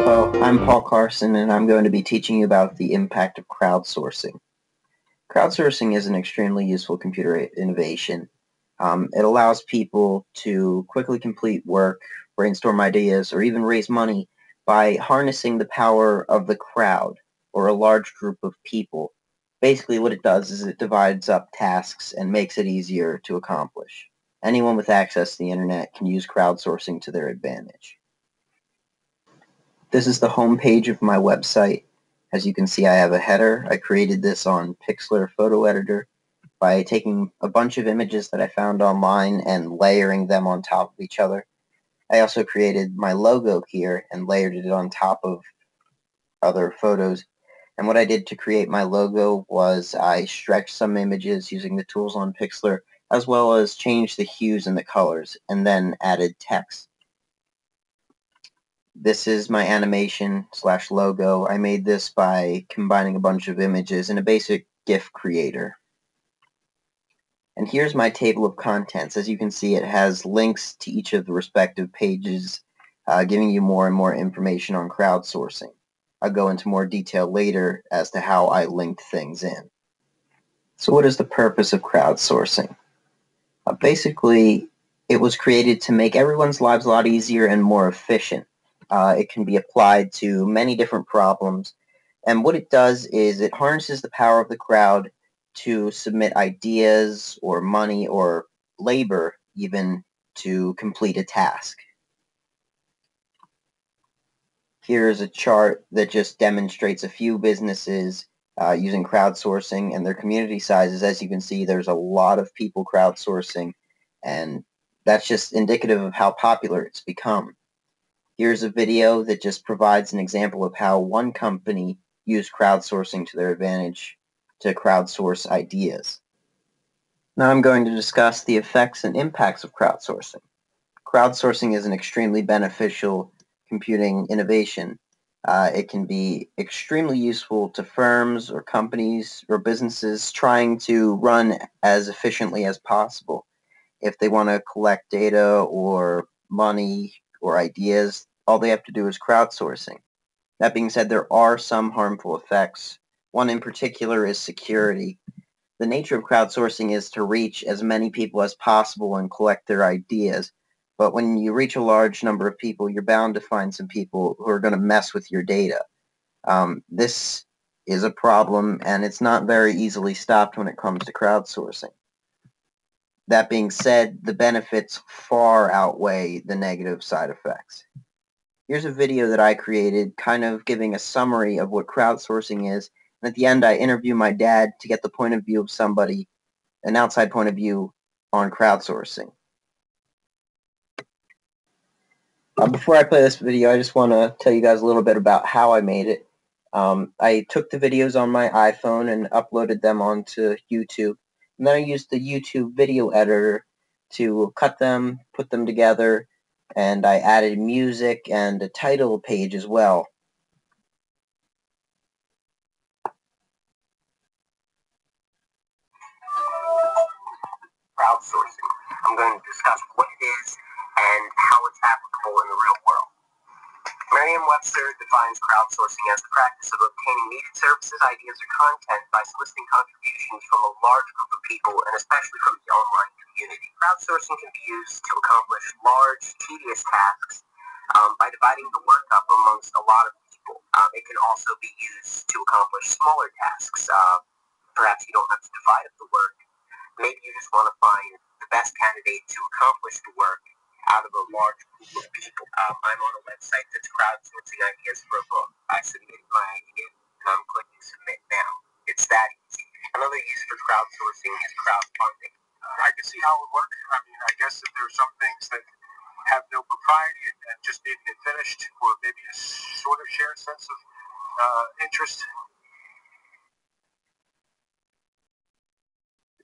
Hello, I'm Paul Carson, and I'm going to be teaching you about the impact of crowdsourcing. Crowdsourcing is an extremely useful computer innovation. It allows people to quickly complete work, brainstorm ideas, or even raise money by harnessing the power of the crowd, or a large group of people. Basically, what it does is it divides up tasks and makes it easier to accomplish. Anyone with access to the internet can use crowdsourcing to their advantage. This is the home page of my website. As you can see, I have a header. I created this on Pixlr Photo Editor by taking a bunch of images that I found online and layering them on top of each other. I also created my logo here and layered it on top of other photos. And what I did to create my logo was I stretched some images using the tools on Pixlr, as well as changed the hues and the colors, and then added text. This is my animation / logo. I made this by combining a bunch of images in a basic GIF creator. And here's my table of contents. As you can see, it has links to each of the respective pages, giving you more and more information on crowdsourcing. I'll go into more detail later as to how I linked things in. So what is the purpose of crowdsourcing? Basically, it was created to make everyone's lives a lot easier and more efficient. It can be applied to many different problems, and what it does is it harnesses the power of the crowd to submit ideas or money or labor even to complete a task. Here's a chart that just demonstrates a few businesses using crowdsourcing and their community sizes. As you can see, there's a lot of people crowdsourcing, and that's just indicative of how popular it's become. Here's a video that just provides an example of how one company used crowdsourcing to their advantage to crowdsource ideas. Now I'm going to discuss the effects and impacts of crowdsourcing. Crowdsourcing is an extremely beneficial computing innovation. It can be extremely useful to firms or companies or businesses trying to run as efficiently as possible. If they want to collect data or money or ideas, all they have to do is crowdsourcing. That being said, there are some harmful effects. One in particular is security. The nature of crowdsourcing is to reach as many people as possible and collect their ideas. But when you reach a large number of people, you're bound to find some people who are going to mess with your data. This is a problem, and it's not very easily stopped when it comes to crowdsourcing. That being said, the benefits far outweigh the negative side effects. Here's a video that I created kind of giving a summary of what crowdsourcing is, and at the end I interview my dad to get the point of view of somebody, an outside point of view on crowdsourcing. Before I play this video, I just want to tell you guys a little bit about how I made it. I took the videos on my iPhone and uploaded them onto YouTube. And then I used the YouTube video editor to cut them, put them together, and I added music and a title page as well. Crowdsourcing. I'm going to discuss what it is and how it's applicable in the real world. Merriam-Webster defines crowdsourcing as the practice of obtaining needed services, ideas, or content by soliciting contributions from a large group of people, and especially from the online community. Crowdsourcing can be used to accomplish large, tedious tasks by dividing the work up amongst a lot of people. It can also be used to accomplish smaller tasks. Perhaps you don't have to divide up the work. Maybe you just want to find the best candidate to accomplish the work out of a large group of people. I'm on a website that's crowdsourcing ideas for a book. I submitted my idea, and I'm clicking submit now. It's that easy. Another use for crowdsourcing is crowdfunding. I can see how it would work. I mean, I guess if there's some things that have no propriety and just need to get finished, or maybe a sort of shared sense of interest.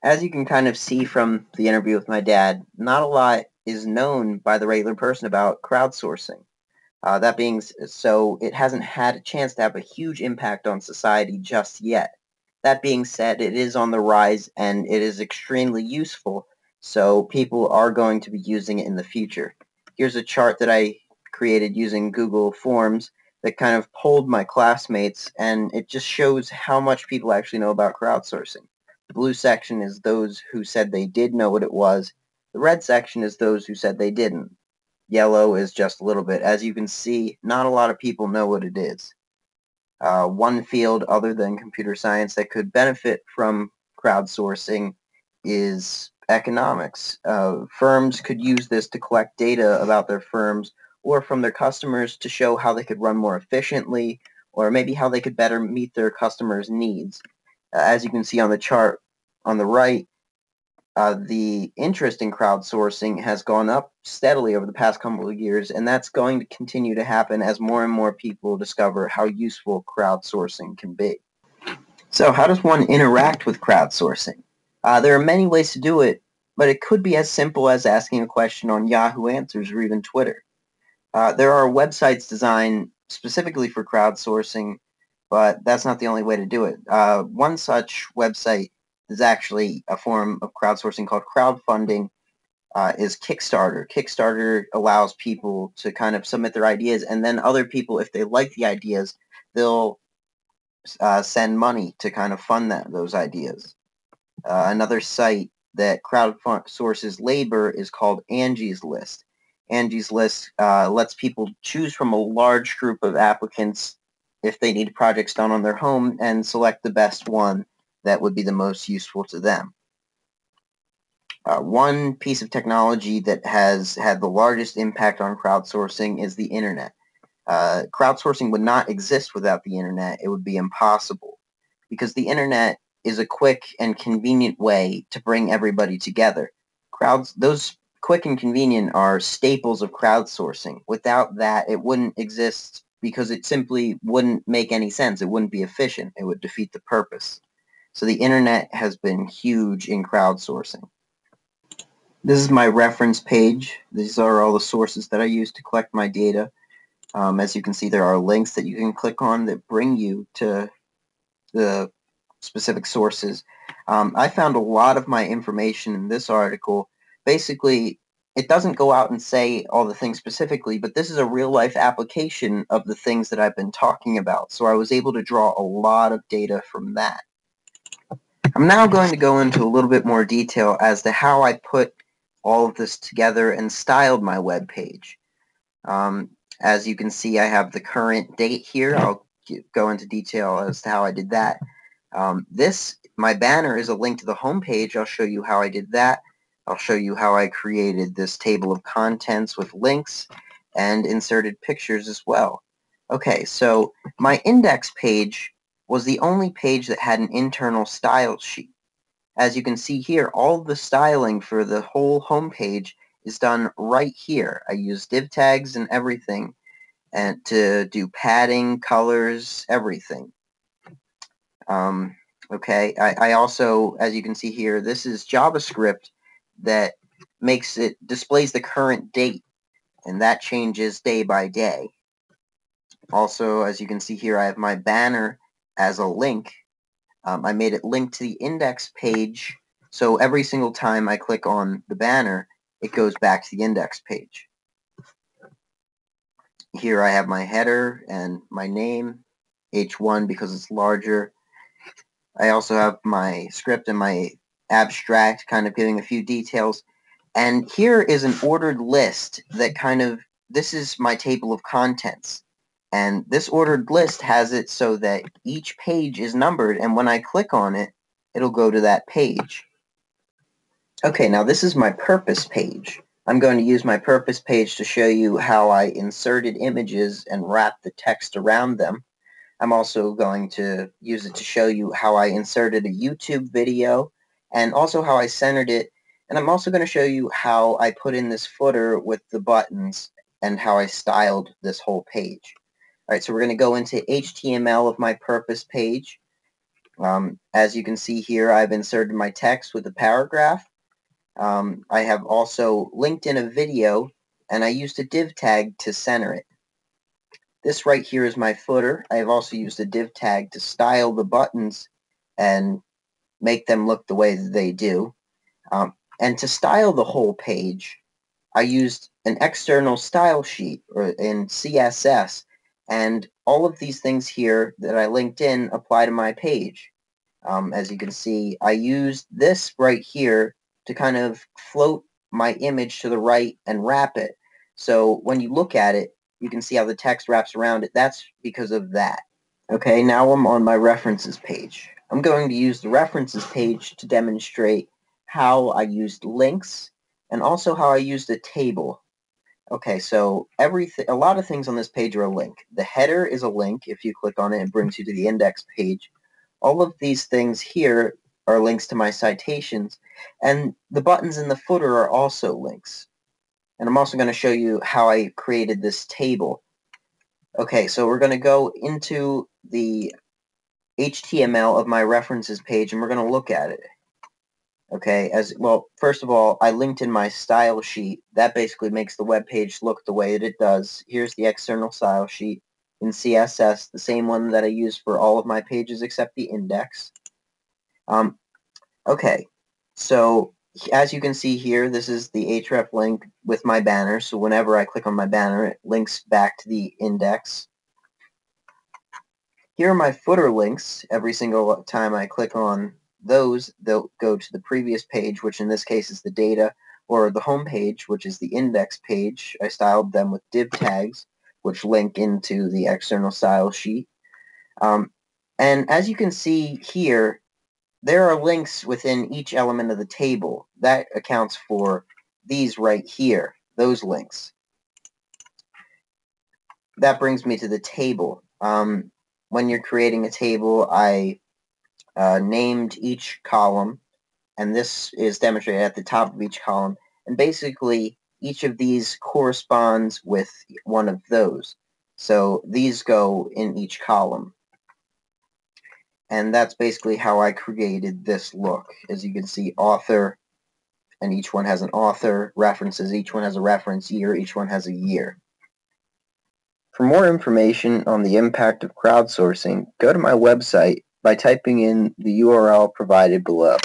As you can kind of see from the interview with my dad, not a lot is known by the regular person about crowdsourcing. That being so, it hasn't had a chance to have a huge impact on society just yet. That being said, it is on the rise and it is extremely useful, so people are going to be using it in the future. Here's a chart that I created using Google Forms that kind of polled my classmates, and it just shows how much people actually know about crowdsourcing. The blue section is those who said they did know what it was. The red section is those who said they didn't. Yellow is just a little bit. As you can see, not a lot of people know what it is. One field other than computer science that could benefit from crowdsourcing is economics. Firms could use this to collect data about their firms or from their customers to show how they could run more efficiently or maybe how they could better meet their customers' needs. As you can see on the chart on the right, the interest in crowdsourcing has gone up steadily over the past couple of years, and that's going to continue to happen as more and more people discover how useful crowdsourcing can be. So how does one interact with crowdsourcing? There are many ways to do it, but it could be as simple as asking a question on Yahoo Answers or even Twitter. There are websites designed specifically for crowdsourcing, but that's not the only way to do it. One such website is actually a form of crowdsourcing called crowdfunding, is Kickstarter. Kickstarter allows people to kind of submit their ideas, and then other people, if they like the ideas, they'll send money to kind of fund those ideas. Another site that crowdsources labor is called Angie's List. Angie's List lets people choose from a large group of applicants if they need projects done on their home and select the best one that would be the most useful to them. One piece of technology that has had the largest impact on crowdsourcing is the internet. Crowdsourcing would not exist without the internet. It would be impossible because the internet is a quick and convenient way to bring everybody together. Those quick and convenient are staples of crowdsourcing. Without that, it wouldn't exist because it simply wouldn't make any sense. It wouldn't be efficient. It would defeat the purpose. So the internet has been huge in crowdsourcing. This is my reference page. These are all the sources that I use to collect my data. As you can see, there are links that you can click on that bring you to the specific sources. I found a lot of my information in this article. Basically, it doesn't go out and say all the things specifically, but this is a real-life application of the things that I've been talking about. So I was able to draw a lot of data from that. I'm now going to go into a little bit more detail as to how I put all of this together and styled my web page. As you can see, I have the current date here. I'll go into detail as to how I did that. My banner is a link to the home page. I'll show you how I did that. I'll show you how I created this table of contents with links and inserted pictures as well. Okay, so my index page was the only page that had an internal style sheet. As you can see here, all the styling for the whole home page is done right here. I use div tags and everything and to do padding, colors, everything. Okay, I also, as you can see here, this is JavaScript that displays the current date, and that changes day by day. Also, as you can see here, I have my banner as a link. I made it linked to the index page, so every single time I click on the banner, it goes back to the index page. Here I have my header and my name, H1 because it's larger. I also have my script and my abstract kind of giving a few details. And here is an ordered list that this is my table of contents. And this ordered list has it so that each page is numbered, and when I click on it, it'll go to that page. Okay, now this is my purpose page. I'm going to use my purpose page to show you how I inserted images and wrapped the text around them. I'm also going to use it to show you how I inserted a YouTube video and also how I centered it. And I'm also going to show you how I put in this footer with the buttons and how I styled this whole page. All right, so we're going to go into HTML of my purpose page. As you can see here, I've inserted my text with a paragraph. I have also linked in a video, and I used a div tag to center it. This right here is my footer. I have also used a div tag to style the buttons and make them look the way that they do. And to style the whole page, I used an external style sheet in CSS, And all of these things here that I linked in apply to my page. As you can see, I used this right here to kind of float my image to the right and wrap it. So when you look at it, you can see how the text wraps around it. That's because of that. Okay, now I'm on my references page. I'm going to use the references page to demonstrate how I used links and also how I used a table. Okay, so a lot of things on this page are a link. The header is a link. If you click on it, it brings you to the index page. All of these things here are links to my citations, and the buttons in the footer are also links. And I'm also going to show you how I created this table. Okay, so we're going to go into the HTML of my references page, and we're going to look at it. Okay, as well, first of all, I linked in my style sheet. That basically makes the web page look the way that it does. Here's the external style sheet in CSS, the same one that I use for all of my pages except the index. Okay, so as you can see here, this is the href link with my banner. So whenever I click on my banner, it links back to the index. Here are my footer links. Every single time I click on those, they'll go to the previous page, which in this case is the data, or the home page, which is the index page. I styled them with div tags, which link into the external style sheet. And as you can see here, there are links within each element of the table. That accounts for these right here, those links. That brings me to the table. When you're creating a table, I named each column, and this is demonstrated at the top of each column. And basically, each of these corresponds with one of those. So these go in each column. And that's basically how I created this look. As you can see, author, and each one has an author, references, each one has a reference, year, each one has a year. For more information on the impact of crowdsourcing, go to my website by typing in the URL provided below.